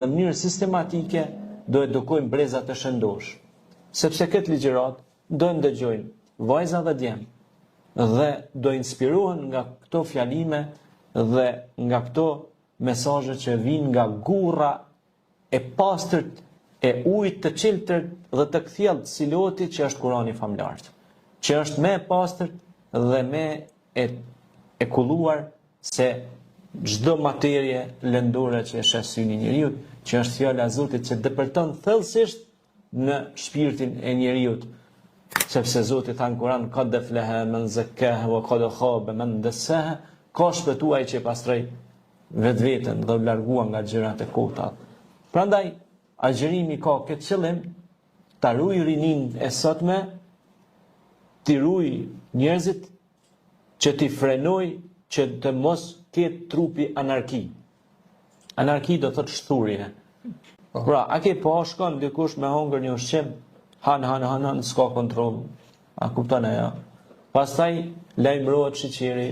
në mënyrë sistematike do edukojmë breza të shëndosh. Sepse këtë ligjërat do ndëgjojnë vajza dhe djemë dhe do inspirohen nga këto fjalime dhe nga këto mesazhe që vijnë nga gurra e pastërt e ujit të çeltër dhe të kthjellët si Loti që është Kurani famlar, që është më e pastërt dhe më e kulluar se çdo materie lëndore që është syni i njeriu, që është fjala e Zotit që depërton thellësisht në shpirtin e njeriu. Sepse Zoti tha në Kur'an qad aflaha man zakkaha wa qad khaba man dassaha, ka shpëtuar ai që pastroi vetveten dhe u largua nga gjërat e kota. Prandaj agjërimi ka këtë qëllim ta ruaj rinin e sotme, t'i ruaj njerëzit, që t'i frenoj që të mos ketë trupi anarki. Anarki do thotë shturje. Pra, a ke po shkon dikush me hongër një ushqim, han, s'ka kontroll. A kupton ajo? Pastaj lajmërohet shiqeri,